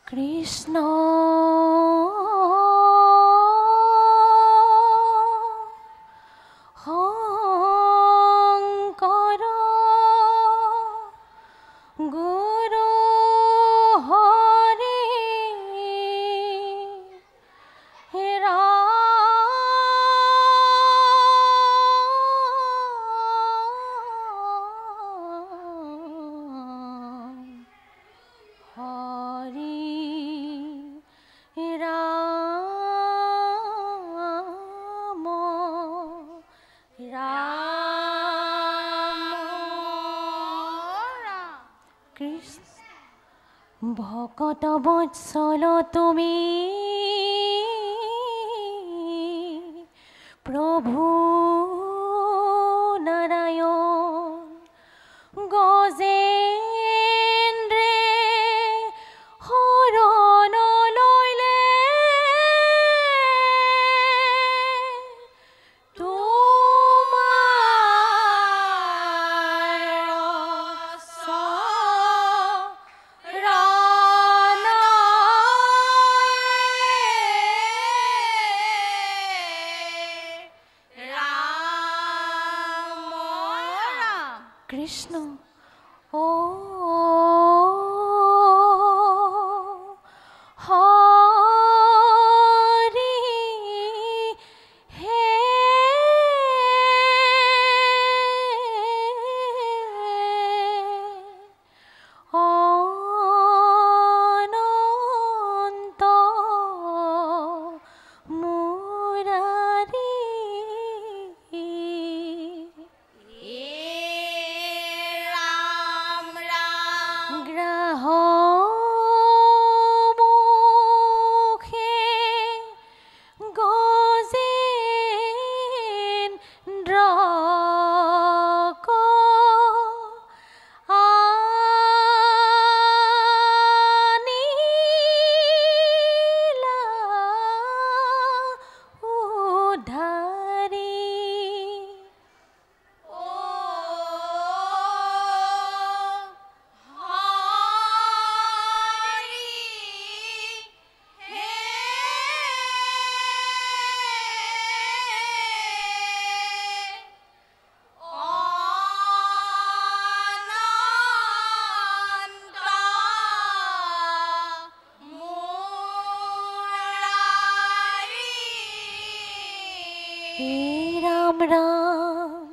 কৃষ্ণ শংকৰ গুৰু হৰি ভকত বৎসল তুমি প্ৰভু নাৰায়ণ গজেন্দ্ৰে শৰণ লৈলে কৃষ্ণ ও হৰি হে অনন্ত মুৰাৰি ৰাম ৰাম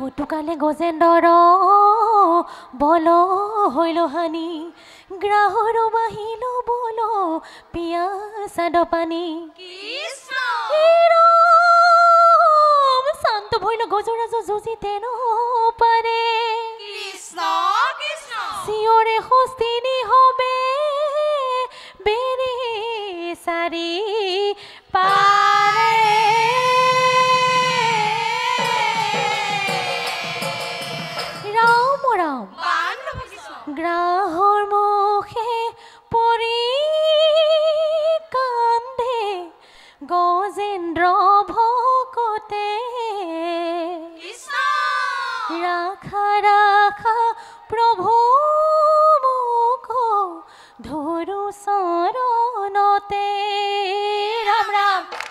কটুকালে গজেন্দৰ বল হইল হানি গ্ৰাহৰ বাহিল বল পিয়াসাদ পানী কৃষ্ণ শান্ত ভইল গজৰাজ যুজিতে নপাৰে কৃষ্ণ কৃষ্ণ চিঞৰে হস্তিনী হবে বেৰি চাৰি পাৰে ৰাম ৰাম গ্ৰাহৰ মুখে পৰি কান্দে গজেন্দ্ৰ ভকতে ৰাখা ৰাখা প্ৰভু মুখ ধৰু চৰণতে ৰাম ৰাম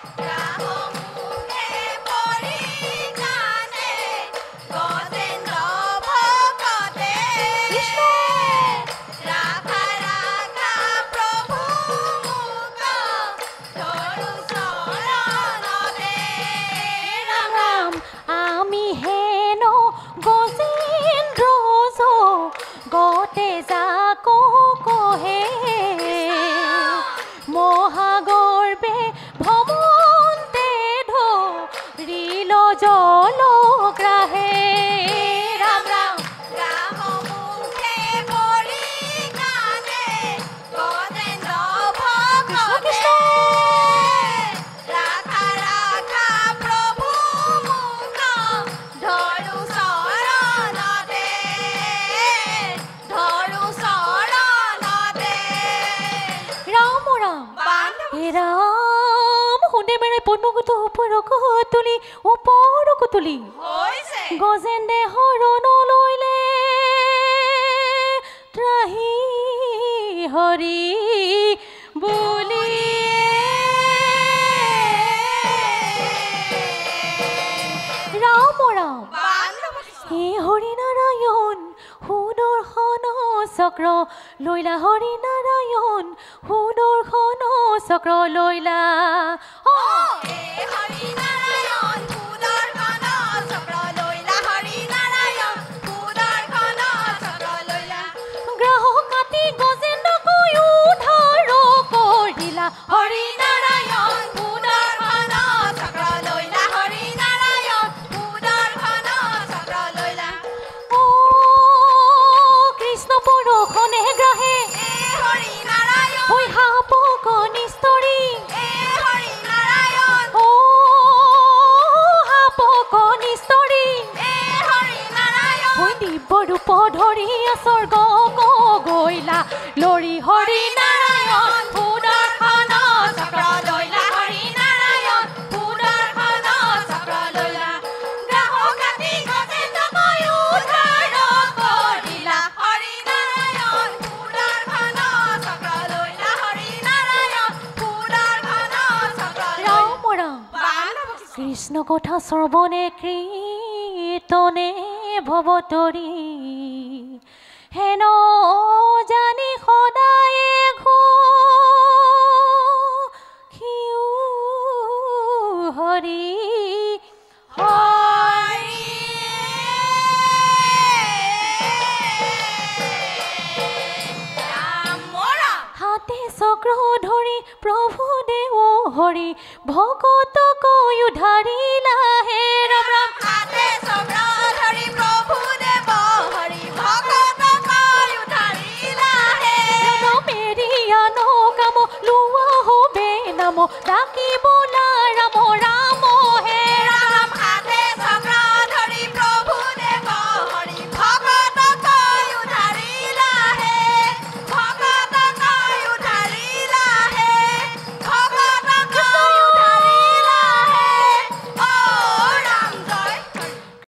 গতে যাকো কহে মহাগৰ্বে ভ্ৰমন্তে ধৰিল জলগ্ৰাহে ৰাম ৰাম ৰাম শুনে মেৰে পদ্মগত ওপৰকো তুলি গজেন্দে হৰণ লৈলে ত্ৰাহি হৰি বুলি ৰাম ৰাম হে হৰি নাৰায়ণ সুদৰ্শন চক্ৰ লৈলা হৰি নাৰায়ণ সুদৰ্শন চক্ৰ লৈলা গ্ৰাহ কাটি গজেন্দ্ৰকৈ উদ্ধাৰ কৰিলা হৰি নাৰায়ণ সুদৰ্শন চক্ৰ লৈলা হৰি নাৰায়ণ সুদৰ্শন চক্ৰ লৈলা ও কৃষ্ণ পৰখনে গ্ৰাহে ঐ সাপক নিস্তৰি ও সাপক নিস্তৰি ঐ দিব্য ৰূপ ধৰি স্বৰ্গ গৈলা লৰি হৰি নাৰায়ণ সুদৰ্শন চক্ৰ লৈলা হৰি নাৰায়ণ সুদৰ্শন চক্ৰ লৈলা গ্ৰাহ কাটি গজেন্দ্ৰকৈ উদ্ধাৰ কৰিলা হৰি নাৰায়ণ সুদৰ্শন চক্ৰ লৈলা হৰি নাৰায়ণ সুদৰ্শন চক্ৰ ৰাম ৰাম কৃষ্ণ কথা শ্ৰৱণে কীৰ্তনে ভৱতৰী হেন জানি সদায়ে ঘিউ হৰি হাতে চক্ৰ ধৰি প্ৰভু দেৱ হৰি ভকতক উদ্ধাৰিলা হে ৰাম ৰাম